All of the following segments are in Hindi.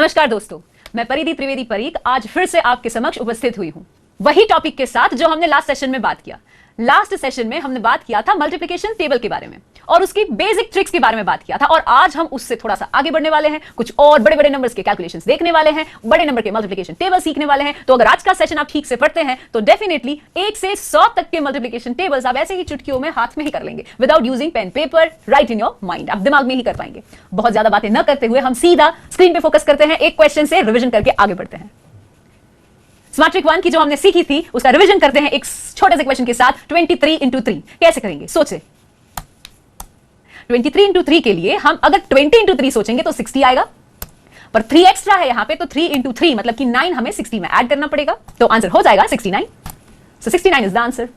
नमस्कार दोस्तों, मैं परिधि त्रिवेदी परीक आज फिर से आपके समक्ष उपस्थित हुई हूं, वही टॉपिक के साथ जो हमने लास्ट सेशन में बात किया। लास्ट सेशन में हमने बात किया था मल्टीप्लिकेशन टेबल के बारे में और उसकी बेसिक ट्रिक्स के बारे में बात किया था, और आज हम उससे थोड़ा सा आगे बढ़ने वाले हैं, कुछ और बड़े बड़े नंबर्स के कैलकुलेशंस देखने वाले हैं, बड़े नंबर के मल्टीप्लिकेशन टेबल सीखने वाले हैं। तो अगर आज का सेशन आप ठीक से पढ़ते हैं तो डेफिनेटली 1 से 100 तक के मल्टीप्लिकेशन टेबल्स आप ऐसे ही चुटकियों में हाथ में ही कर लेंगे, without using pen paper, write in your mind. आप दिमाग में ही कर पाएंगे। बहुत ज्यादा बातें न करते हुए हम सीधा स्क्रीन पे फोकस करते हैं, एक क्वेश्चन से रिविजन करके आगे बढ़ते हैं। स्मार्ट ट्रिक 1 की जो हमने सीखी थी उसका रिवीजन करते हैं एक छोटे से क्वेश्चन के साथ। 23 into 3 कैसे करेंगे सोचे। 23 into 3 के लिए हम अगर 20 into 3 सोचेंगे तो 60 आएगा, पर 3 एक्स्ट्रा है यहां पे, तो 3 into 3 मतलब कि 9 हमें 60 में ऐड करना पड़ेगा, तो आंसर हो जाएगा 69। सो 69 इज द आंसर।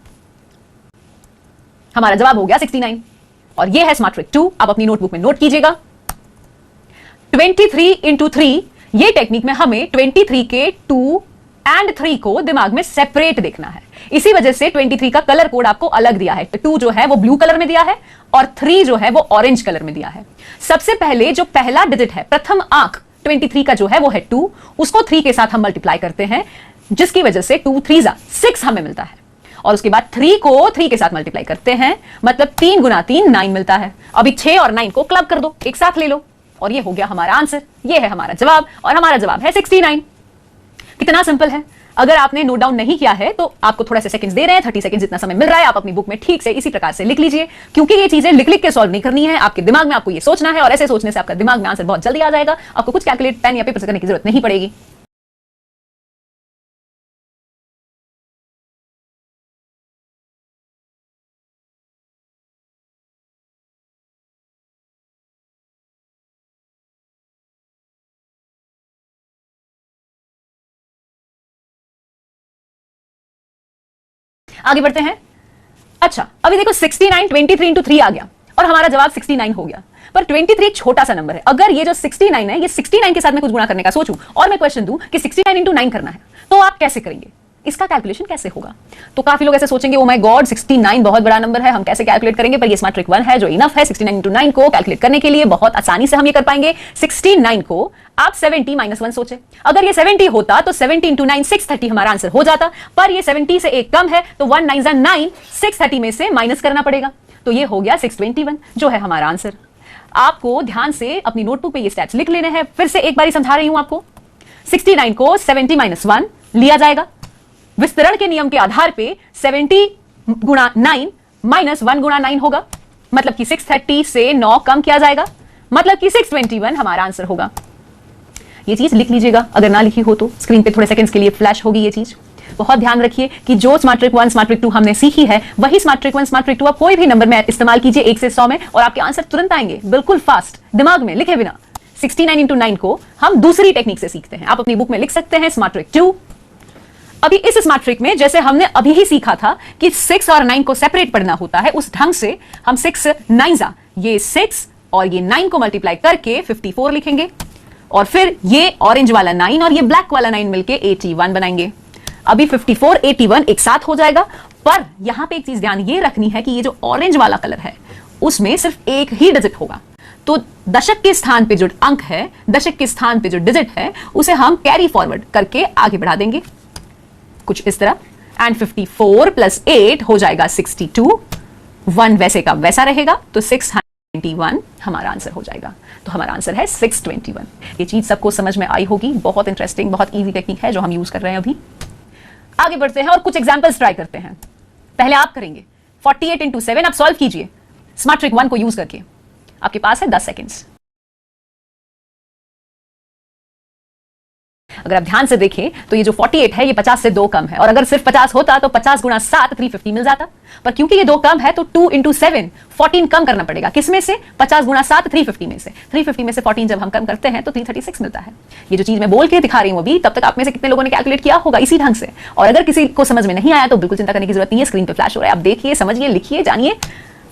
हमारा जवाब हो गया 69 और ये है स्मार्ट ट्रिक 2। आप अपनी नोटबुक में नोट कीजिएगा। 23 into 3 ये टेक्निक में हमें 23 के 2 एंड 3 को दिमाग में सेपरेट देखना है। इसी वजह से 23 का कलर कोड आपको अलग दिया है। 2 जो है वो ब्लू कलर में दिया है और 3 जो है वो ऑरेंज कलर में दिया है। सबसे पहले जो पहला डिजिट है, प्रथम अंक 23 का जो है वो है 2, उसको 3 के साथ हम मल्टीप्लाई करते हैं, जिसकी वजह से 2 3 6 हमें मिलता है, और उसके बाद 3 को 3 के साथ मल्टीप्लाई करते हैं, मतलब 3 गुना 3 9 मिलता है। अभी 6 और 9 को क्लब कर दो, एक साथ ले लो, और ये हो गया हमारा आंसर। ये है हमारा जवाब, और हमारा जवाब है 69। कितना सिंपल है। अगर आपने नोट डाउन नहीं किया है तो आपको थोड़ा से सेकंड्स दे रहे हैं, 30 सेकंड्स जितना समय मिल रहा है, आप अपनी बुक में ठीक से इसी प्रकार से लिख लीजिए, क्योंकि ये चीजें लिख लिख के सॉल्व नहीं करनी है, आपके दिमाग में आपको ये सोचना है, और ऐसे सोचने से आपका दिमाग में आंसर बहुत जल्दी आ जाएगा। आपको कुछ कैलकुलेट पेन या पेपर से करने की जरूरत नहीं पड़ेगी। आगे बढ़ते हैं। अच्छा, अभी देखो 69 23 into 3 आ गया और हमारा जवाब 69 हो गया, पर 23 छोटा सा नंबर है। अगर ये जो 69 है, ये 69 के साथ मैं कुछ गुणा करने का सोचूं और मैं क्वेश्चन दूं कि 69 into 9 करना है, तो आप कैसे करेंगे, इसका कैलकुलेशन कैसे होगा। तो काफी लोग ऐसे सोचेंगे, ओ माय गॉड 69 बहुत बड़ा नंबर है, हम कैसे कैलकुलेट करेंगे। पर ये स्मार्ट ट्रिक 1 है जो इनफ है 69 into 9 को कैलकुलेट करने के लिए। बहुत आसानी से हम ये कर पाएंगे। 69 को आप 70 - 1 सोचे, अगर ये 70 होता तो 70 into 9 630 हमारा आंसर हो जाता, पर ये 70 से एक कम है, तो 1 9 9 630 में से माइनस करना पड़ेगा, तो ये हो गया 621 जो है हमारा आंसर। आपको ध्यान से अपनी नोटबुक पे ये स्टेप्स लिख लेने हैं। फिर से एक बार समझा रही हूं आपको। 69 को 70 - 1 लिया जाएगा, विस्तरण के नियम के आधार पे 70 गुणा 9 माइनस 1 गुणा 9 होगा, मतलब कि 630 से 9 कम किया जाएगा, मतलब कि 621 हमारा आंसर होगा। ये चीज लिख लीजिएगा, अगर ना लिखी हो तो स्क्रीन पे थोड़े सेकंड्स के लिए फ्लैश होगी ये चीज। बहुत ध्यान रखिए कि जो स्मार्ट ट्रिक 1 स्मार्ट ट्रिक 2 हमने सीखी है, वही स्मार्ट ट्रिक 1 स्मार्ट ट्रिक 2 आप कोई भी नंबर में इस्तेमाल कीजिए 1 से 100 में, और आपके आंसर तुरंत आएंगे, बिल्कुल फास्ट, दिमाग में लिखे बिना। 69 into 9 को हम दूसरी टेक्निक से सीखते हैं। आप अपनी बुक में लिख सकते हैं स्मार्ट ट्रिक 2। अभी इस स्मार्ट ट्रिक में जैसे हमने अभी ही सीखा था कि 6 और 9 को सेपरेट पढ़ना होता है, उस ढंग से हम 6 9 ये 6 और ये 9 को मल्टीप्लाई करके 54 लिखेंगे, और फिर ये ऑरेंज वाला 9 और ये ब्लैक वाला 9 मिलके 81 बनाएंगे। अभी 54 81 एक साथ हो जाएगा, पर यहां पे एक चीज ध्यान ये रखनी है कि ये जो ऑरेंज वाला कलर है उसमें सिर्फ एक ही डिजिट होगा, तो दशक के स्थान पे जो अंक है, दशक के स्थान पे जो डिजिट है, उसे हम कैरी फॉरवर्ड करके आगे बढ़ा देंगे कुछ इस तरह, एंड 54 + 8 हो जाएगा 62, 1 वैसे का वैसा रहेगा, तो 621 हमारा आंसर हो जाएगा। तो हमारा आंसर है 621। ये चीज सबको समझ में आई होगी। बहुत इंटरेस्टिंग, बहुत इजी टेक्निक है जो हम यूज कर रहे हैं अभी। आगे बढ़ते हैं और कुछ एग्जांपल्स ट्राई करते हैं। पहले आप करेंगे 48 into 7, आप सॉल्व कीजिए स्मार्ट ट्रिक 1 को यूज करके। आपके पास है 10 सेकेंड्स। अगर आप ध्यान से देखें तो ये जो 48 है ये 50 से 2 कम है, और अगर सिर्फ 50 होता तो 50 गुणा 7 350 मिल जाता, पर क्योंकि ये 2 कम है तो 2 into 7 14 कम करना पड़ेगा। किसमें से? 50 गुणा 7 350 में से। 350 में से 14 जब हम कम करते हैं तो 336 मिलता है। ये जो चीज मैं बोल के दिखा रही हूं अभी, तब तक आप में से कितने लोगों ने कैलकुलेट किया होगा इसी ढंग से। और अगर किसी को समझ में नहीं आया तो बिल्कुल चिंता करने की जरूरत नहीं है, स्क्रीन पे फ्लैश हो रहा है, आप देखिए, समझिए, लिखिए, जानिए।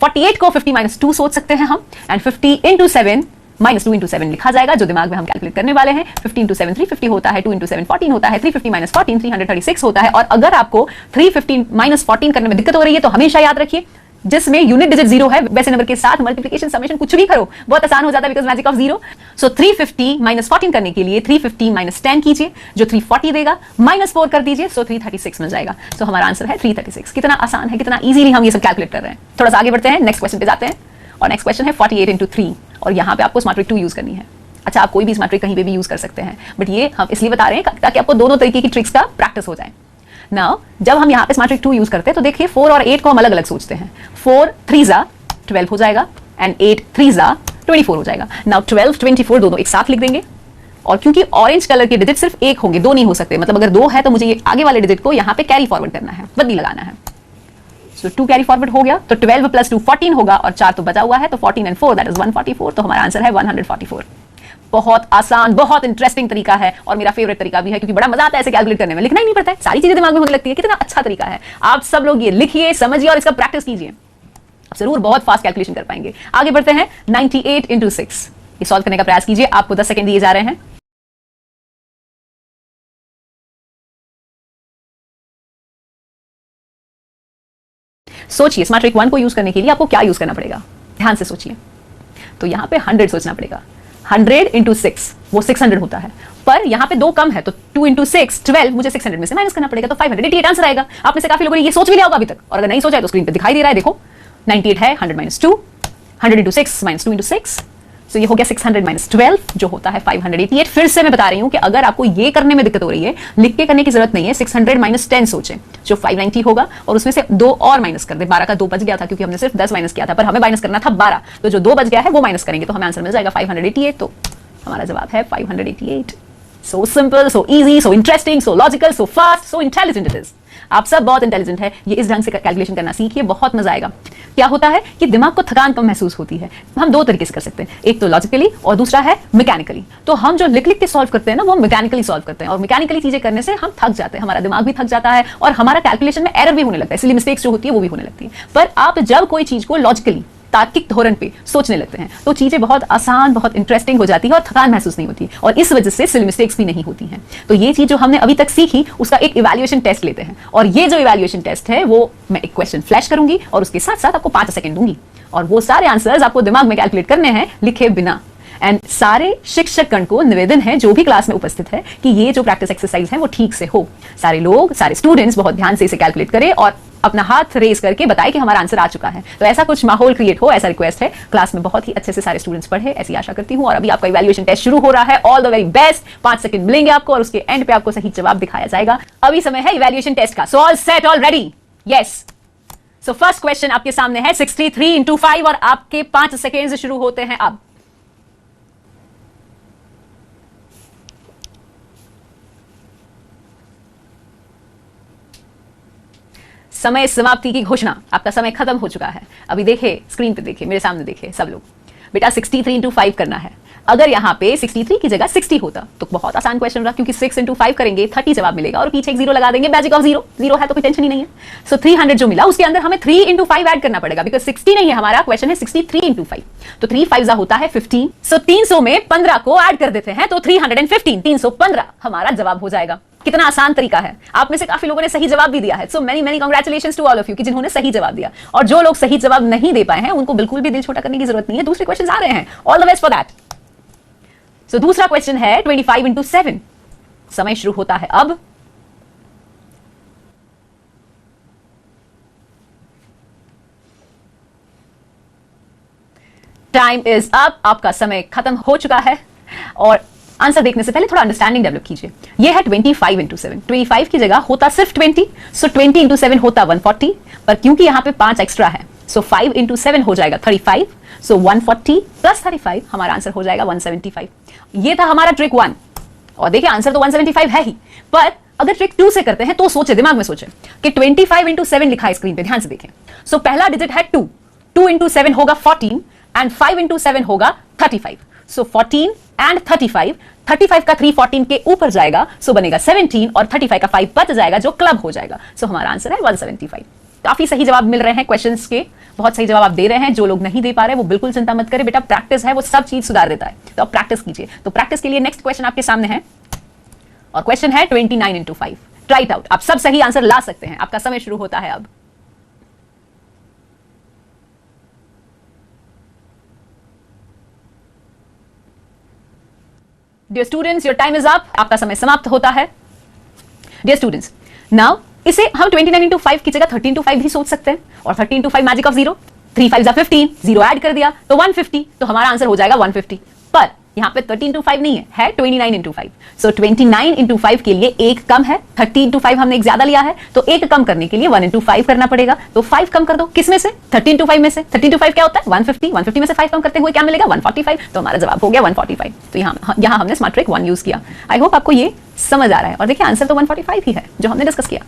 48 को 50 - 2 सोच सकते हैं हम, एंड 50 into 7 -2 into 7 लिखा जाएगा, जो दिमाग में हम कैलकुलेट करने वाले हैं। 50 into 7 350 होता है, 2 into 7 14 होता है, 350 - 14 336 होता है। और अगर आपको 350 - 14 करने में दिक्कत हो रही है तो हमेशा याद रखिए जिसमें यूनिट डिजिट 0 है, वैसे नंबर के साथ मल्टीप्लिकेशन, समेशन कुछ भी करो बहुत आसान हो जाता है, because magic of 0। So 350 minus 14 करने के लिए 350 माइनस 10 कीजिए, जो 340 देगा, माइनस 4 कर दीजिए, सो 336 मिल जाएगा। सो हमारा आंसर है 336। कितना आसान है, कितना इजीली हम ये सब कैलकुलेट कर रहे हैं। थोड़ा सा आगे बढ़ते हैं, नेक्स्ट क्वेश्चन पे जाते हैं, और नेक्स्ट क्वेश्चन है 48 इंटू 3, और यहाँ पे आपको स्मार्ट ट्रिक 2 यूज करनी है। अच्छा, आप कोई भी स्मार्ट ट्रिक कहीं पे भी यूज कर सकते हैं, बट ये हम इसलिए बता रहे हैं ताकि आपको दोनों तरीके की ट्रिक्स का प्रैक्टिस हो जाए। नाउ जब हम यहाँ पे स्मार्ट ट्रिक 2 यूज करते हैं तो देखिए 4 और 8 को हम अलग अलग सोचते हैं। 4 3 12 हो जाएगा, एंड 8 3 24 हो जाएगा। नाउ 12 24 दोनों एक साथ लिख देंगे, और क्योंकि ऑरेंज कलर के डिजिट सिर्फ एक होंगे, दो नहीं हो सकते, मतलब अगर 2 है तो मुझे ये आगे वाले डिजिट को यहाँ पे कैरी फॉरवर्ड करना है, बदली लगाना है। सो 2 कैरी फॉरवर्ड हो गया, तो 12 प्लस 2 14 होगा, और 4 तो बचा हुआ है, तो 14 एंड 4 दैट इज 144। तो हमारा आंसर है 144। बहुत आसान, बहुत इंटरेस्टिंग तरीका है, और मेरा फेवरेट तरीका भी है, क्योंकि बड़ा मजा आता है ऐसे कैलकुलेट करने में, लिखना ही नहीं पड़ता है, सारी चीजें दिमाग में होने लगती है। कितना अच्छा तरीका है, आप सब लोग ये लिखिए, समझिए और इसका प्रैक्टिस कीजिए, आप जरूर बहुत फास्ट कैलकुलेशन कर पाएंगे। आगे बढ़ते हैं, 98 इंटू 6 ये सॉल्व करने का प्रयास कीजिए। आपको 10 सेकंड दिए जा रहे हैं। सोचिए, स्मार्ट ट्रिक 1 को यूज करने के लिए आपको क्या यूज करना पड़ेगा, ध्यान से सोचिए। तो यहां पे 100 सोचना पड़ेगा। 100 इंटू 6 वो 600 होता है, पर यहां पे 2 कम है, तो 2 इंटू 6 12, मुझे 600 में से माइनस करना पड़ेगा, तो 588 आंसर आएगा। आप में से काफी लोगों ने ये सोच भी लिया होगा अभी तक, और अगर नहीं सोचा है तो स्क्रीन पे दिखाई दे रहा है, देखो 98 है, 100 माइनस 2, 100 इंटू 6 माइनस 2 इंटू 6, तो ये हो गया 600 माइनस 12, जो होता है 588। फिर से मैं बता रही हूं कि अगर आपको ये करने में दिक्कत हो रही है, लिख के करने की जरूरत नहीं है। 600 माइनस 10 सोचें, जो 590 होगा, और उसमें से 2 और माइनस कर दे। 12 का 2 बच गया था, क्योंकि हमने सिर्फ 10 माइनस किया था, पर हमें माइनस करना था 12, तो जो 2 बच गया है वो माइनस करेंगे, तो हमें आंसर मिल जाएगा 588। तो हमारा जवाब है 588। So simple, so easy, so interesting, so logical, so fast, so intelligent it is. आप सब बहुत इंटेलिजेंट है, ये इस ढंग से कैलकुलेशन करना सीखिए, बहुत मजा आएगा। क्या होता है कि दिमाग को थकान कम महसूस होती है। हम 2 तरीके से कर सकते हैं, एक तो लॉजिकली और दूसरा है मैकेनिकली। तो हम जो लिख लिख के सॉल्व करते हैं ना, वो मैकेनिकली सॉल्व करते हैं, और मैकेनिकली चीजें करने से हम थक जाते हैं, हमारा दिमाग भी थक जाता है, और हमारा कैलकुलेशन में एरर भी होने लगता है, इसलिए मिस्टेक्स जो होती है वो भी होने लगती है। पर आप जब कोई चीज को लॉजिकली, तार्किक धोरण पे सोचने लगते हैं, तो चीजें बहुत आसान, बहुत इंटरेस्टिंग हो जाती है, और थकान महसूस नहीं होती, और इस वजह से सिली मिस्टेक्स भी नहीं होती हैं। तो ये चीज जो हमने अभी तक सीखी, उसका एक इवैल्यूएशन टेस्ट लेते हैं, और ये जो इवैल्यूएशन टेस्ट है, वो मैं एक क्वेश्चन फ्लैश करूंगी, और उसके साथ साथ आपको 5 सेकंड दूंगी, और वो सारे आंसर्स आपको दिमाग में कैलकुलेट करने हैं, लिखे बिना। एंड सारे शिक्षकगण को निवेदन है, जो भी क्लास में उपस्थित है, कि ये जो प्रैक्टिस एक्सरसाइज है वो ठीक से हो। सारे लोग, सारे स्टूडेंट्स बहुत ध्यान से इसे कैलकुलेट करें, और अपना हाथ रेज करके बताए कि हमारा आंसर आ चुका है। तो ऐसा कुछ माहौल क्रिएट हो, ऐसा रिक्वेस्ट है। क्लास में बहुत ही अच्छे से सारे स्टूडेंट्स पढ़े, ऐसी आशा करती हूं। और अभी आपका इवैल्यूएशन टेस्ट शुरू हो रहा है। All the very best. 5 second मिलेंगे आपको, और उसके एंड पे आपको सही जवाब दिखाया जाएगा। अभी समय है इवैल्यूएशन टेस्ट का। So all set, all ready? Yes. So first question आपके सामने है 63 इंटू 5, और आपके 5 सेकेंड शुरू होते हैं अब। समय समाप्ति की घोषणा, आपका समय खत्म हो चुका है। अभी देखिए, स्क्रीन पे देखिए, मेरे सामने देखिए सब लोग। बेटा 63 इंटू 5 करना है। अगर यहाँ पे 63 की जगह 60 होता तो बहुत आसान क्वेश्चन रहा, क्योंकि 6 इंटू 5 करेंगे 30 जवाब मिलेगा, और पीछे एक 0 लगा देंगे, मैजिक ऑफ 0। 0 है तो कोई टेंशन ही नहीं है। सो 300 जो मिला, उसके अंदर हमें 3 इंटू 5 ऐड करना पड़ेगा, बिकॉज 60 नहीं है हमारा, क्वेश्चन है 63 इंटू 5। तो 3 5 होता है 15। सो 300 में 15 को ऐड कर देते हैं, तो 315, 315 हमारा जवाब हो जाएगा। कितना आसान तरीका है। आप में से काफी लोगों ने सही जवाब भी दिया है। So many many congratulations to all of you, कि जिन्होंने सही जवाब दिया। और जो लोग सही जवाब नहीं दे पाए हैं, उनको बिल्कुल भी दिल छोटा करने की जरूरत नहीं है, दूसरे क्वेश्चंस आ रहे हैं। All the best for that. So दूसरा क्वेश्चन है 25 इंटू 7। समय शुरू होता है अब। Time is up. आपका समय खत्म हो चुका है, और आंसर देखने से पहले थोड़ा अंडरस्टैंडिंग डेवलप कीजिए। ये है 25 इंटू 7। 25 की जगह होता सिर्फ 20, सो 20 इंटू 7 होता 140, पर क्योंकि यहां पे 5 एक्स्ट्रा है, सो 5 इंटू 7 हो जाएगा 35, सो 140 प्लस 35 हमारा आंसर हो जाएगा 175। ये था हमारा ट्रिक 1, और देखिए आंसर तो 175 है ही, पर अगर ट्रिक 2 से करते हैं तो सोचे, दिमाग में सोचे कि 25 इंटू 7 लिखा है स्क्रीन पे, ध्यान से देखें। सो पहला डिजिट है 2, 2 इंटू 7 होगा 14, एंड 5 इंटू 7 होगा 35। सो 14 एंड 35, 35 का 3 14 के ऊपर जाएगा, सो बनेगा 17, और 35 का 5 बच जाएगा, जो क्लब हो जाएगा। सो हमारा आंसर है 175। काफी सही जवाब मिल रहे हैं क्वेश्चंस के, बहुत सही जवाब आप दे रहे हैं। जो लोग नहीं दे पा रहे वो बिल्कुल चिंता मत करें, बेटा प्रैक्टिस है वो सब चीज सुधार देता है, तो आप प्रैक्टिस कीजिए। तो प्रैक्टिस के लिए नेक्स्ट क्वेश्चन आपके सामने है, और क्वेश्चन है 29 इंटू 5। ट्राई इट आउट, आप सब सही आंसर ला सकते हैं। आपका समय शुरू होता है अब। Dear students, your time is up, आपका समय समाप्त होता है। डियर स्टूडेंट्स, नाउ इसे हम 29 इंटू 5 की जगह 13 इंटू 5 भी सोच सकते हैं, और 13 इंटू 5 मैजिक ऑफ 0, 3 5 15, 0 ऐड कर दिया तो 150, तो हमारा आंसर हो जाएगा 150। पर यहां पे 13 इंटू 5 नहीं है 29 इंटू 5। सो 29 इंटू 5 के लिए एक कम है, 30 इंटू 5 हमने एक ज्यादा लिया है, तो एक कम करने के लिए 1 इंटू 5 करना पड़ेगा। तो 5 कम कर दो, किस में से? 13 इंटू 5 में से। 13 इंटू 5 क्या होता है? 150। 150 में से 5 कम करते हुए क्या मिलेगा? 145। तो हमारा जवाब हो गया 145। तो यहां हमने स्मार्ट ट्रिक 1 यूज किया। आई होप आपको ये समझ आ रहा है। और देखिए आंसर तो 145 ही है जो हमने डिस्कस किया।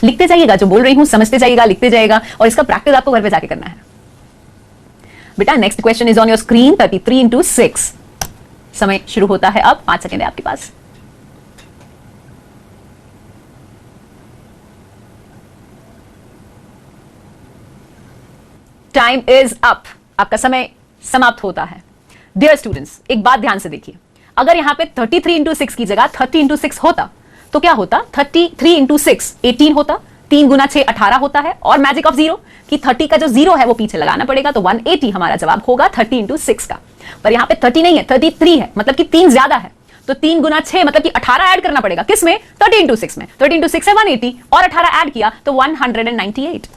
लिखते जाइएगा, जो बोल रही हूं समझते जाइएगा, लिखते जाइएगा, और इसका प्रैक्टिस आपको घर पे जाके करना है। बेटा next question is on your screen. 33 into 6। समय शुरू होता है अब, 5 सेकेंड है आपके पास। टाइम इज अप, आपका समय समाप्त होता है। डियर स्टूडेंट्स, एक बात ध्यान से देखिए, अगर यहां पे 33 इंटू 6 की जगह 30 इंटू 6 होता तो क्या होता? 33 इंटू 6 18 होता, 3 गुना 6 18 होता है, और मैजिक ऑफ 0 कि 30 का जो 0 है वो पीछे लगाना पड़ेगा, तो 180 हमारा जवाब होगा 30 इंटू 6 का। पर यहां पे 30 नहीं है, 33 है, मतलब कि 3 ज्यादा है, तो 3 गुना 6 मतलब कि 18 ऐड करना पड़ेगा। किसमें? 30 इंटू 6 में। 30 इंटू 6 है 180, और 18 ऐड किया तो 198,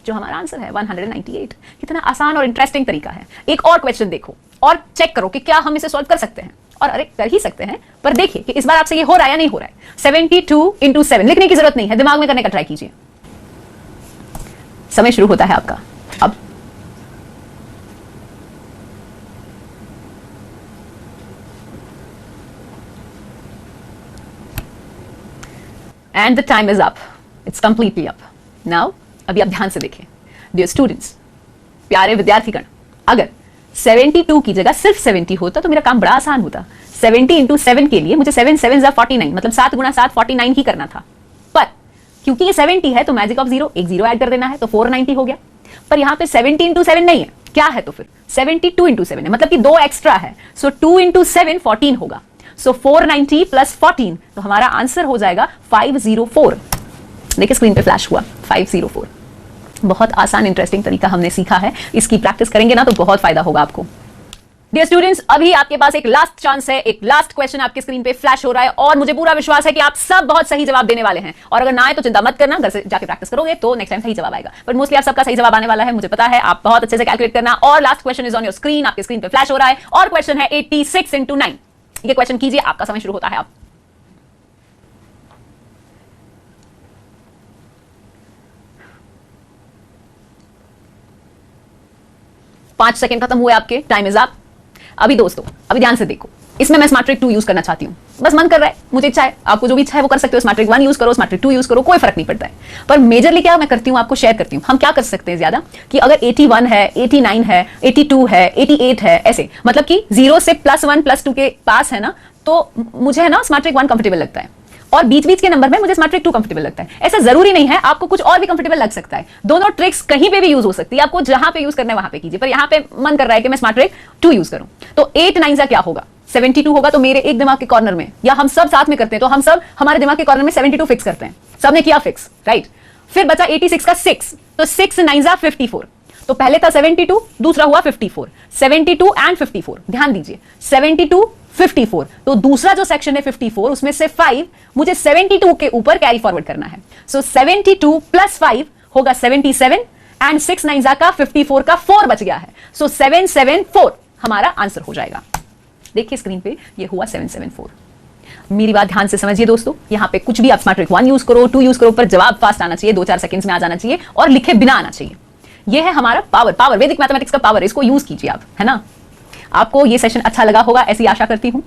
जो हमारा आंसर है 198। कितना आसान और इंटरेस्टिंग तरीका है। एक और क्वेश्चन देखो और चेक करो कि क्या हम इसे सॉल्व कर सकते हैं, और अरे कर ही सकते हैं, पर देखिए कि इस बार आपसे ये हो रहा है या नहीं हो रहा है। 72 इंटू 7 लिखने की जरूरत नहीं है, दिमाग में करने का ट्राई कीजिए। समय शुरू होता है आपका अब। And the time is up, it's completely up now. अभी आप ध्यान से देखें। डियर स्टूडेंट्स, प्यारे विद्यार्थीगण, अगर 72 की जगह सिर्फ 70 होता तो मेरा काम बड़ा आसान होता। 70 इंटू 7 के लिए मुझे 7 7 49, मतलब 7 गुना 7 49 ही करना था। पर क्योंकि ये 70 है तो मैजिक ऑफ 0, एक 0 ऐड कर देना है, तो 490 हो गया। पर यहां पे 70 इंटू 7 नहीं है, क्या है? तो फिर 72 इंटू 7 है, मतलब कि 2 एक्स्ट्रा है। सो 2 इंटू 7 14 होगा। सो 490 प्लस 14, तो हमारा आंसर हो जाएगा 504। देखिए स्क्रीन पे फ्लैश हुआ 504। बहुत आसान इंटरेस्टिंग तरीका हमने सीखा है, इसकी प्रैक्टिस करेंगे ना तो बहुत फायदा होगा आपको। डियर स्टूडेंट्स, अभी आपके पास एक लास्ट चांस है, एक लास्ट क्वेश्चन आपके स्क्रीन पे फ्लैश हो रहा है, और मुझे पूरा विश्वास है कि आप सब बहुत सही जवाब देने वाले हैं। और अगर ना आए तो चिंता मत करना, घर से जाके प्रैक्टिस करोगे तो नेक्स्ट टाइम सही जवाब आएगा। बट मोस्टली आप सबका सही जवाब आने वाला है, मुझे पता है। आप बहुत अच्छे से कैलकुलेट करना। और last question is on your screen, आपके स्क्रीन पे फ्लैश हो रहा है, और क्वेश्चन है 86 इंटू 9। ये क्वेश्चन कीजिए, आपका समय शुरू होता है अब। पांच सेकंड खत्म हुए आपके, टाइम इज अप। अभी दोस्तों, अभी ध्यान से देखो, इसमें मैं स्मार्ट ट्रिक 2 यूज करना चाहती हूं। बस मन कर रहा है, मुझे इच्छा है, आपको जो भी इच्छा है वो कर सकते हो। स्मार्ट ट्रिक 1 यूज करो, स्मार्ट ट्रिक 2 यूज करो, कोई फर्क नहीं पड़ता है। पर मेजरली क्या मैं करती हूं, आपको शेयर करती हूं। हम क्या कर सकते हैं ज्यादा, कि अगर 81 है, 89 है, 82 है, 88 है, ऐसे मतलब कि 0 से +1 +2 के पास है ना, तो मुझे है ना स्मार्ट ट्रिक 1 कंफर्टेबल लगता है, और बीच बीच के नंबर में मुझे स्मार्ट ट्रिक 2 कंफर्टेबल लगता है। ऐसा जरूरी नहीं है, आपको कुछ और भी कंफर्टेबल लग सकता है। दोनों ट्रिक्स कहीं पे भी यूज हो सकती है, आपको जहां पे यूज करना है वहां पे कीजिए। पर यहां पे मन कर रहा है कि मैं स्मार्ट ट्रिक 2 यूज करूं, तो 8 9 का क्या होगा? 72 होगा। तो मेरे एक दिमाग के कॉर्नर में, या हम सब साथ में करते हैं तो हम सब हमारे दिमाग के कॉर्नर में 72 फिक्स करते हैं। सबने किया फिक्स, राइट। फिर बचा 86 का 6, तो 6 9 54। तो पहले था 72, दूसरा हुआ 54। 72 एंड 54, ध्यान दीजिए, 72 54, तो दूसरा जो सेक्शन है 54, उसमें से 5 मुझे 72 के ऊपर कैरी फॉरवर्ड करना है। सो 72 प्लस 5 होगा 77, एंड 6 9 का 54 का 4 बच गया है। सो 774 हमारा आंसर हो जाएगा। देखिए स्क्रीन पे ये हुआ 774। मेरी बात ध्यान से समझिए दोस्तों, यहां पे कुछ भी आप स्मार्ट ट्रिक 1 यूज करो, 2 यूज करो, पर जवाब फास्ट आना चाहिए, 2-4 सेकंड्स में आ जाना चाहिए, और लिखे बिना आना चाहिए। यह है हमारा पावर, वैदिक मैथमेटिक्स का पावर। इसको यूज कीजिए आप, है ना। आपको ये सेशन अच्छा लगा होगा, ऐसी आशा करती हूं।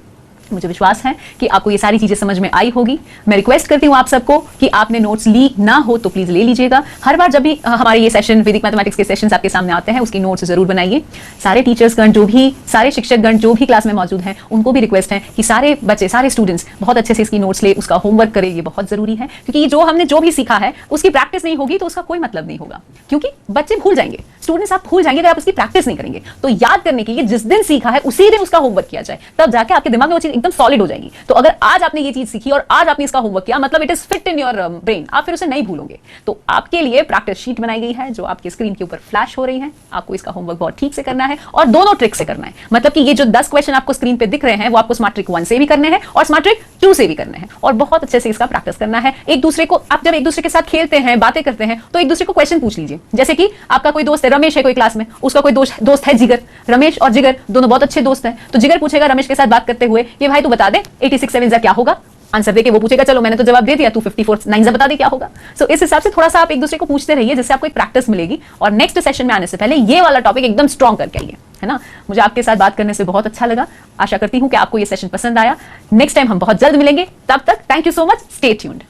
मुझे विश्वास है कि आपको ये सारी चीजें समझ में आई होगी। मैं रिक्वेस्ट करती हूँ आप सबको कि आपने नोट्स ली ना हो तो प्लीज ले लीजिएगा। हर बार जब भी हमारे ये सेशन, वैदिक मैथमेटिक्स के सेशंस आपके सामने आते हैं, उसकी नोट्स जरूर बनाइए। सारे टीचर्सगण जो भी, सारे शिक्षकगण जो भी क्लास में मौजूद हैं, उनको भी रिक्वेस्ट है कि सारे बच्चे, सारे स्टूडेंट्स बहुत अच्छे से इसकी नोट्स ले, उसका होमवर्क करें। ये बहुत जरूरी है, क्योंकि जो हमने जो भी सीखा है उसकी प्रैक्टिस नहीं होगी तो उसका कोई मतलब नहीं होगा, क्योंकि बच्चे भूल जाएंगे। स्टूडेंट्स आप भूल जाएंगे अगर आप उसकी प्रैक्टिस नहीं करेंगे। तो याद करने की जिस दिन सीखा है उसी दिन उसका होमवर्क किया जाए, तब जाके आपके दिमाग में वो चीज एकदम सॉलिड हो जाएगी। तो अगर आज आपने ये चीज सीखी और आज आपने इसका होमवर्क किया, मतलब it is fit in your brain, आप फिर उसे नहीं भूलोगे। तो आपके लिए प्रैक्टिस शीट बनाई गई है जो आपकी स्क्रीन के ऊपर फ्लैश हो रही है। आपको इसका होमवर्क बहुत ठीक से करना है और दोनों ट्रिक से करना है। मतलब कि ये जो 10 क्वेश्चन आपको स्क्रीन पे दिख रहे हैं वो आपको स्मार्ट ट्रिक 1 से भी करने हैं और स्मार्ट ट्रिक 2 से भी करने हैं, और बहुत अच्छे से इसका प्रैक्टिस करना है। एक दूसरे को, आप जब एक दूसरे के साथ खेलते हैं, बातें करते हैं, तो एक दूसरे को क्वेश्चन पूछ लीजिए। जैसे कि आपका कोई दोस्त है, रमेश है कोई क्लास में, उसका कोई दोस्त है जिगर। रमेश और जिगर दोनों बहुत अच्छे दोस्त हैं। तो जिगर पूछेगा रमेश के साथ बात करते हुए, ये भाई तू बता दे 86 7 क्या होगा। आंसर देके वो पूछेगा चलो मैंने तो जवाब दे दिया, तू 54 9 बता दे क्या होगा। सो इस हिसाब से थोड़ा सा आप एक दूसरे को पूछते रहिए, जिससे आपको एक प्रैक्टिस मिलेगी। और नेक्स्ट सेशन में आने से पहले ये वाला टॉपिक एकदम स्ट्रॉन्ग करके आइए, है ना। मुझे आपके साथ बात करने से बहुत अच्छा लगा। आशा करती हूं कि आपको ये सेशन पसंद आया। नेक्स्ट टाइम हम बहुत जल्द मिलेंगे, तब तक thank you so much, stay tuned.